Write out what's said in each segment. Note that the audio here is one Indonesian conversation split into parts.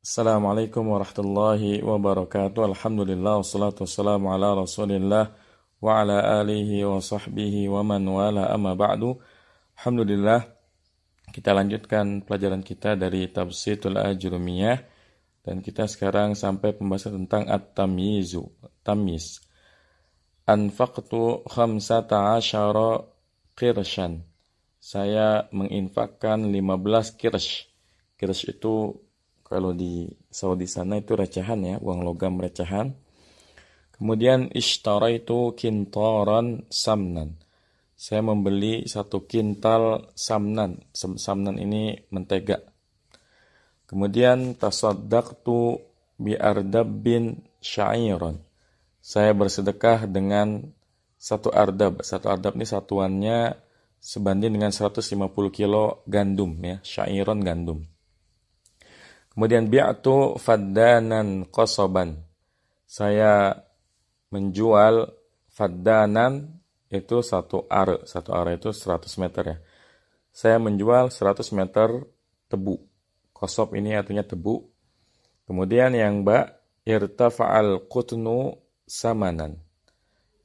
Assalamualaikum warahmatullahi wabarakatuh. Alhamdulillah wassalatu wassalamu ala Rasulillah wa ala alihi wa sahbihi wa man wala amma ba'du. Alhamdulillah, kita lanjutkan pelajaran kita dari Tafsirul Ajrumiyah dan kita sekarang sampai pembahasan tentang at-tamyizu, tamyiz. Anfaqtu 15 qirshan. Saya menginfakkan 15 kirsh. Kirsh itu kalau di Saudi sana itu recehan ya, uang logam recehan. Kemudian ishtaraitu kintaran samnan. Saya membeli 1 kintal samnan. Samnan ini mentega. Kemudian tasaddaqtu bi ardabbin sya'iran. Saya bersedekah dengan 1 ardab. 1 ardab ini satuannya sebanding dengan 150 kilo gandum ya, sya'iran gandum. Kemudian bi'atu faddanan qasaban. Saya menjual faddanan itu 1 ar. 1 ar itu 100 meter ya. Saya menjual 100 meter tebu. Qasab ini artinya tebu. Kemudian yang irtafa'al qutnu samanan.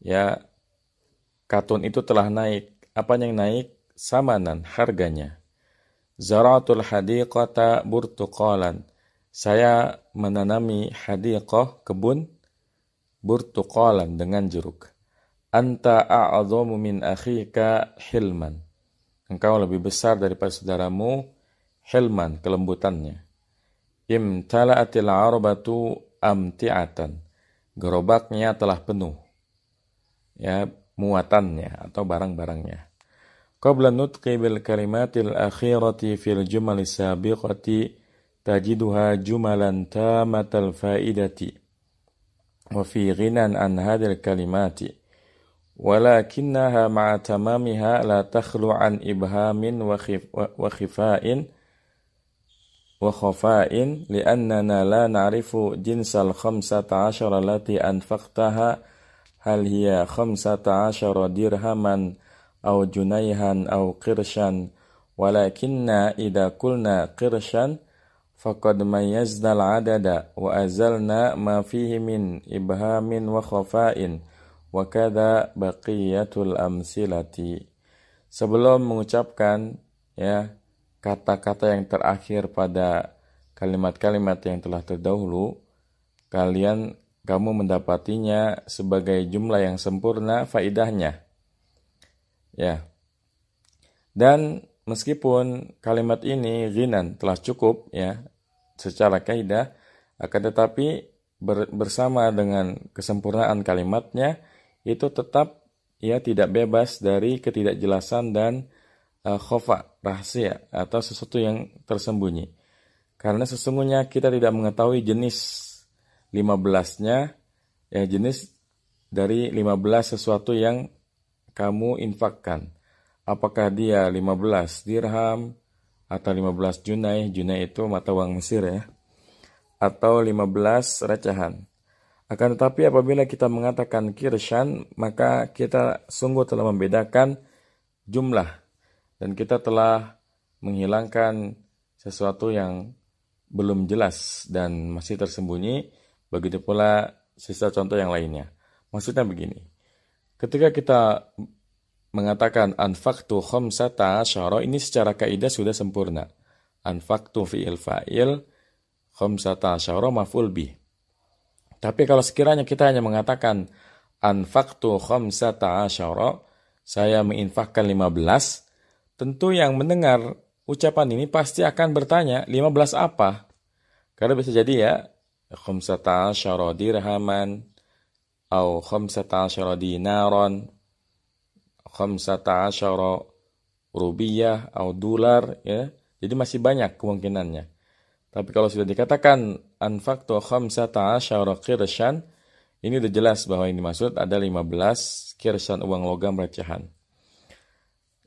Ya, katun itu telah naik. Apa yang naik? Samanan, harganya. Zaratul hadiqata burtuqalan. Saya menanami hadiqah, kebun, burtuqalan dengan jeruk. Anta a'adhamu min akhika hilman. Engkau lebih besar daripada saudaramu hilman, kelembutannya. Imtala'atil arbatu amti'atan. Gerobaknya telah penuh. Ya, muatannya atau barang-barangnya. Qabla nutqi bil kalimatil akhirati fil jumali sabiqati tajiduha jumalan tamatal faidati wa fi ghinan an hadil kalimati walakinnaha ma'a tamamiha la takhlu an ibhamin wa khifa'in wa khafa'in li'annana la na'rifu jinsal 15 lati anfaqtaha hal hiya 15 dirhaman أو جنيها أو قرشا ولكننا إذا قلنا قرشا فقد ميزنا العدد وأزلنا ما فيه من إبهام وخفاء وكذا بقية الأمثلة. Sebelum mengucapkan ya kata-kata yang terakhir pada kalimat-kalimat yang telah terdahulu, kamu mendapatinya sebagai jumlah yang sempurna faidahnya. Ya. Dan meskipun kalimat ini ghinan telah cukup ya secara kaidah, akan tetapi bersama dengan kesempurnaan kalimatnya itu tetap ya tidak bebas dari ketidakjelasan dan khofa, rahasia atau sesuatu yang tersembunyi. Karena sesungguhnya kita tidak mengetahui jenis 15-nya ya, jenis dari 15 sesuatu yang kamu infakkan. Apakah dia 15 dirham atau 15 junai itu mata uang Mesir ya, atau 15 recehan. Akan tetapi apabila kita mengatakan kirshan, maka kita sungguh telah membedakan jumlah dan kita telah menghilangkan sesuatu yang belum jelas dan masih tersembunyi. Begitu pula sisa contoh yang lainnya. Maksudnya begini. Ketika kita mengatakan anfaqtu 15, ini secara kaidah sudah sempurna. Anfaqtu fi'il fa'il 15 maf'ul bih. Tapi kalau sekiranya kita hanya mengatakan anfaqtu 15, saya menginfakkan 15, tentu yang mendengar ucapan ini pasti akan bertanya, 15 apa? Karena bisa jadi ya 15 dirhaman atau 15 dinaron, 15 rupiah atau dolar ya. Jadi masih banyak kemungkinannya. Tapi kalau sudah dikatakan anfaqtu 15 qirshan, ini udah jelas bahwa ini maksud ada 15 qirshan uang logam recehan.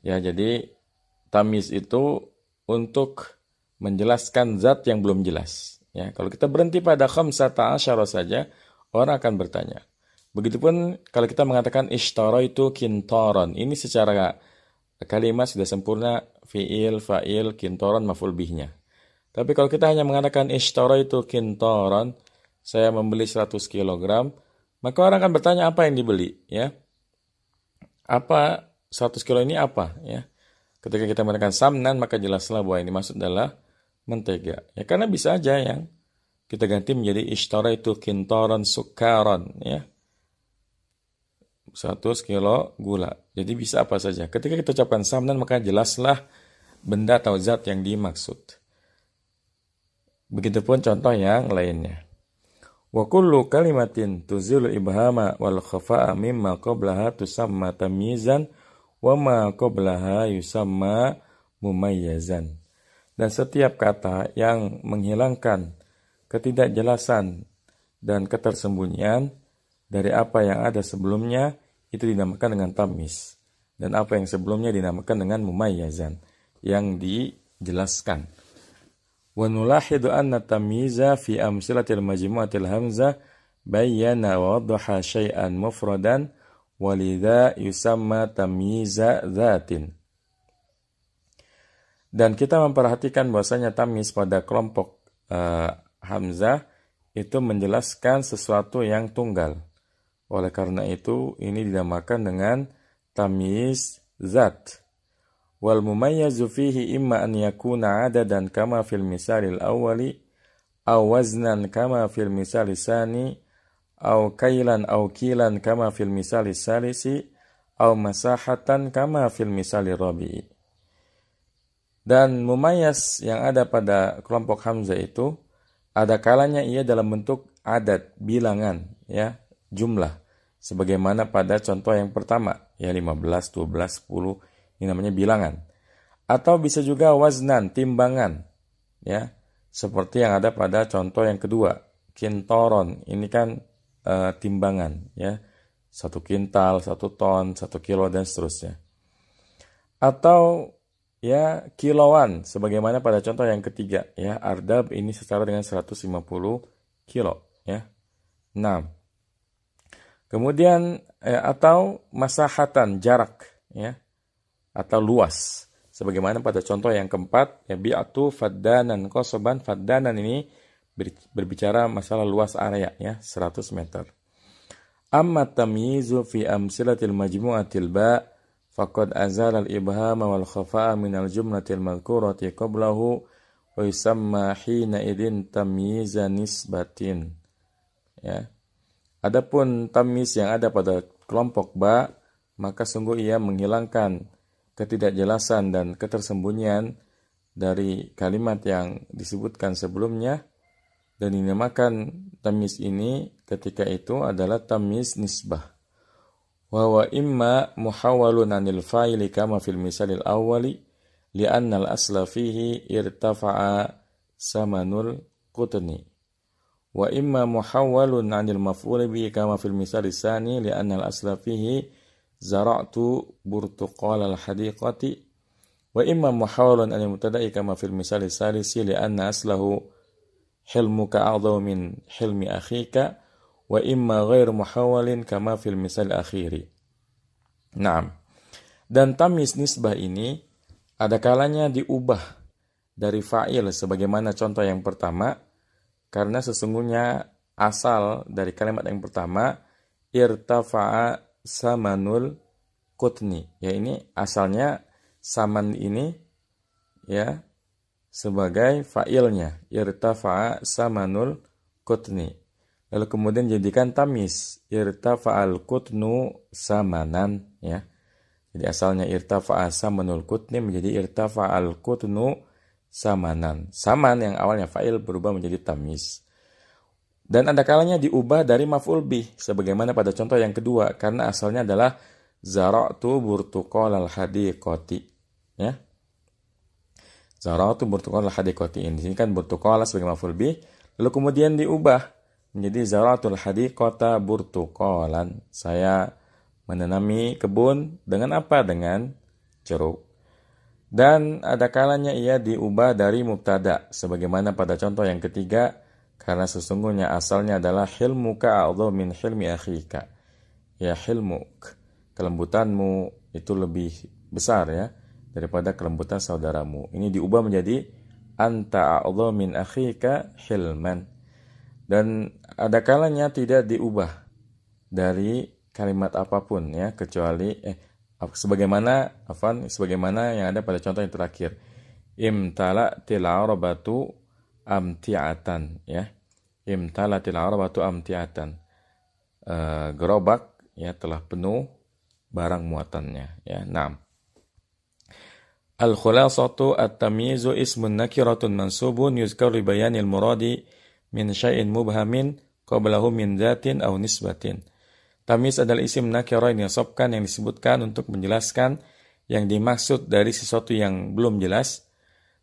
Ya, jadi tamyiz itu untuk menjelaskan zat yang belum jelas. Ya, kalau kita berhenti pada 15 saja, orang akan bertanya. Begitupun kalau kita mengatakan ishtaraitu kintaran, ini secara kalimat sudah sempurna fi'il, fa'il, kintaran, maf'ul bihnya. Tapi kalau kita hanya mengatakan ishtara itu kintoron, saya membeli 100 kilogram, maka orang akan bertanya apa yang dibeli, ya. Apa 100 kilo ini apa, ya. Ketika kita mengatakan samnan, maka jelaslah bahwa yang dimaksud adalah mentega. Ya, karena bisa aja yang kita ganti menjadi ishtara itu kintoron sukaron, ya. 100 kilo gula. Jadi bisa apa saja. Ketika kita ucapkan samnan, maka jelaslah benda atau zat yang dimaksud. Begitupun contoh yang lainnya. Wa kullu kalimatin tuzilu ibhama wal khafa'a mimma qablaha tusamma tamyizan wa ma qablaha yusamma mumayyazan. Dan setiap kata yang menghilangkan ketidakjelasan dan ketersembunyian dari apa yang ada sebelumnya itu dinamakan dengan tamyiz. Dan apa yang sebelumnya dinamakan dengan mumayyazan, yang dijelaskan. Wa nulahidu anna tamyiza fi amsilatil majmu'atil hamzah bayyana wa wadaha syai'an mufradan walidha yusamma tamyiza dzatin. Dan kita memperhatikan bahwasanya tamyiz pada kelompok hamzah itu menjelaskan sesuatu yang tunggal. Oleh karena itu ini dinamakan dengan tamyiz zat. Wal mumayyazu fihi imma an yakuna adadan kama fil misalil awwali aw waznan kama fil misalil sani aw kailan aw kilan kama fil misalil salisi aw masahatan kama fil misalil rabi'i. Dan mumayyaz yang ada pada kelompok hamzah itu ada kalanya ia dalam bentuk adat, bilangan, ya, jumlah. Sebagaimana pada contoh yang pertama, ya 15, 12, 10, ini namanya bilangan. Atau bisa juga waznan, timbangan, ya. Seperti yang ada pada contoh yang kedua, kintoron, ini kan timbangan, ya. 1 kintal, 1 ton, 1 kilo, dan seterusnya. Atau ya kiloan, sebagaimana pada contoh yang ketiga, ya, ardab ini setara dengan 150 kilo, ya. Nah, kemudian atau masahatan, jarak, ya, atau luas. Sebagaimana pada contoh yang keempat, ya, bi'atu faddanan qosoban. Faddanan ini berbicara masalah luas area, ya, 100 meter. Amma tamyizu fi amsilatil majmu'atil ba' faqad azala al-ibhama wal khafa'a min al-jumlatil madhkurati qablahu wa yusamma hina idin tamyiza nisbatin. Ya. Adapun tamyiz yang ada pada kelompok ba, maka sungguh ia menghilangkan ketidakjelasan dan ketersembunyian dari kalimat yang disebutkan sebelumnya, dan dinamakan tamyiz ini ketika itu adalah tamyiz nisbah. Wa huwa imma muhawwalun 'anil fa'ili kama fil misalil awwali li'anna al-asla fihi irtafa'a samanul qutni. Wa imma muhawwalun 'anil maf'uli bihi kama fil misalis tsani li'anna al-asla fihi zara'tu burtuqalal hadiqati. Wa imma muhawwalun 'anil mubtada'i kama fil misalis salisi li'anna aslahu hilmuka a'dhamu min hilmi akhika. Wa imma ghairu muhawwalin kama fil misal akhiri. Naam. Dan tamyiz nisbah ini ada kalanya diubah dari fa'il sebagaimana contoh yang pertama, karena sesungguhnya asal dari kalimat yang pertama irtafa'a samanul qutni. Ya, ini asalnya saman ini, ya, sebagai fa'ilnya irtafa'a samanul qutni. Lalu kemudian jadikan tamyiz irtafa'al qutnu samanan, ya. Jadi asalnya irtafa'a samanul qutni menjadi irtafa'al qutnu samanan. Saman yang awalnya fa'il berubah menjadi tamyiz. Dan ada kalanya diubah dari maf'ul bih sebagaimana pada contoh yang kedua, karena asalnya adalah zara'tu burtuqalal hadiqati, ya. Zara'tu burtuqalal hadiqati, ini kan burtuqala sebagai maf'ul bih, lalu kemudian diubah menjadi zaratul hadiqata burtuqalan. Saya menanami kebun dengan apa? Dengan jeruk. Dan ada kalanya ia diubah dari mubtada sebagaimana pada contoh yang ketiga, karena sesungguhnya asalnya adalah hilmuka a'dhamu min hilmi akhika. Ya, hilmuk, kelembutanmu itu lebih besar, ya, daripada kelembutan saudaramu. Ini diubah menjadi anta a'dha min akhika hilman. Dan ada kalanya tidak diubah dari kalimat apapun ya, kecuali sebagaimana yang ada pada contoh yang terakhir. Imtala'til arabatu amti'atan ya. Imtala'til arabatu amti'atan. Gerobak ya telah penuh barang muatannya ya. Naam. Al-khulasatu at-tamyizu ismun nakiratun mansubun yuzkaru li bayanil muradi min syai'in mubhamin qablahu min dzatin aw nisbatin. Tamyiz adalah isim nakirah yang diasabkan, yang disebutkan untuk menjelaskan yang dimaksud dari sesuatu yang belum jelas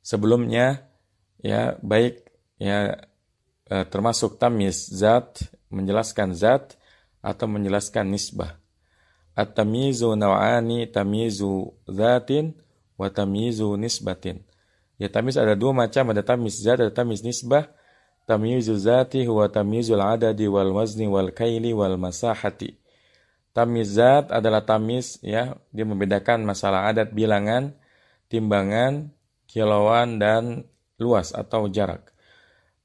sebelumnya ya, baik ya termasuk tamyiz zat, menjelaskan zat atau menjelaskan nisbah. At-tamyizu naw'ani, tamyizu zatin wa tamyizu nisbatin. Ya, tamyiz ada dua macam, ada tamyiz zat, ada tamyiz nisbah. Tamyizu zati huwa tamyizul adadi wal wazni wal kaili wal masahati. Tamyiz zat adalah tamyiz ya, dia membedakan masalah adat, bilangan, timbangan, kilauan dan luas atau jarak.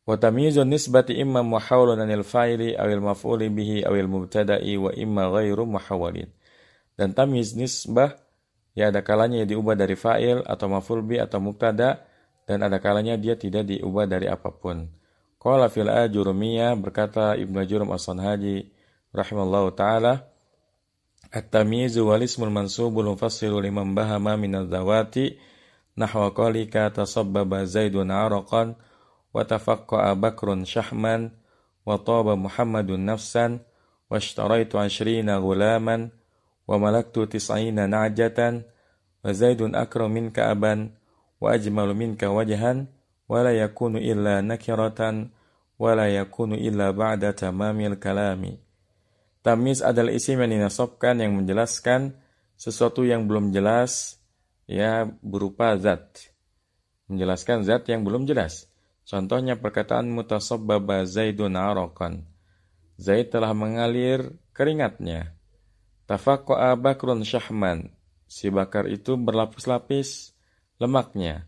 Wa tamyizun nisbati imma muhawwalun anil fa'ili awil maf'uli bihi awil mubtada'i wa imma ghairu muhawwalin. Dan tamyiz nisbah ya ada kalanya diubah dari fa'il atau maf'ul bi atau mubtada, dan ada kalanya dia tidak diubah dari apapun. Qala fil Ajurumiyah, berkata Ibnu Ajurum As-Sanhaji rahimallahu taala, at-tamyizu wal ismul mansubul mufassilu liman bahama min adz-dzawati nahwa qalika tasabbaba Zaidun araqan wa tafaqqa'a Bakrun shahman wa taba Muhammadun nafsan wa ishtaraitu 20 ghulaman wa malaktu 90 na'jatan wa Zaidun akram minka aban wa ajmalu minka wajhan wala yakunu illa nakiratan wala yakunu illa ba'da tamamil kalami. Tamyiz adalah isim yang dinasabkan yang menjelaskan sesuatu yang belum jelas ya, berupa zat. Menjelaskan zat yang belum jelas. Contohnya perkataan mutasabbaba Zaidun araqan. Zaid telah mengalir keringatnya. Tafaqqa'a Bakrun syahman. Si Bakar itu berlapis-lapis lemaknya.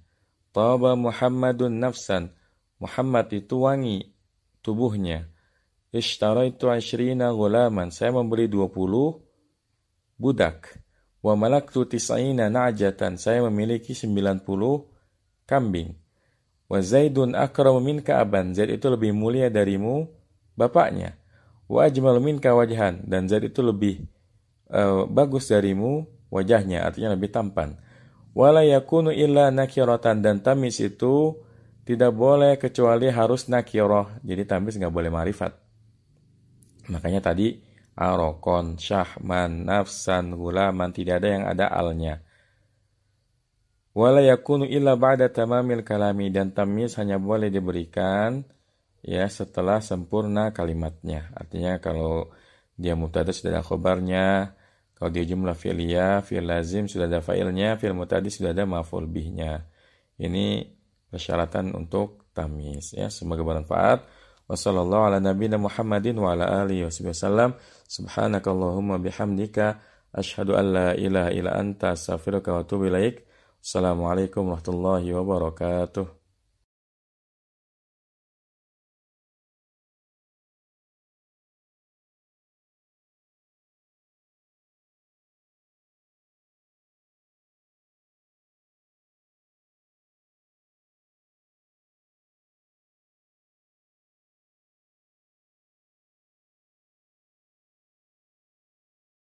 Taba Muhammadun nafsan. Muhammad itu wangi tubuhnya. Ishtaraitu 20 ghulaman. Saya membeli 20 budak. Wa malaktu 90 na'jatan. Saya memiliki 90 kambing. Wa Zaidun akramu minka aban. Zaid itu lebih mulia darimu bapaknya. Wa ajmalu minka wajhan. Dan Zaid itu lebih bagus darimu wajahnya, artinya lebih tampan. Wala yakunu illa nakiratan, dan tamyiz itu tidak boleh kecuali harus nakirah. Jadi tamyiz nggak boleh ma'rifat. Makanya tadi arokon, syahman, nafsan, gulaman, tidak ada yang ada alnya. Wala yakunu illa ba'da tamamil kalami, dan tamyiz hanya boleh diberikan ya setelah sempurna kalimatnya. Artinya kalau dia mubtada sudah ada khobarnya, kalau dia jumlah fi'liyah, fi'il lazim sudah ada fa'ilnya, fi'il mutadi sudah ada maf'ul bihnya. Ini persyaratan untuk tamyiz ya. Semoga bermanfaat. Wassallallahu ala nabiyina Muhammadin wa ala alihi wasallam. Subhanakallahumma bihamdika asyhadu an la ilaha illa anta astaghfiruka wa atubu ilaik. Assalamualaikum warahmatullahi wabarakatuh.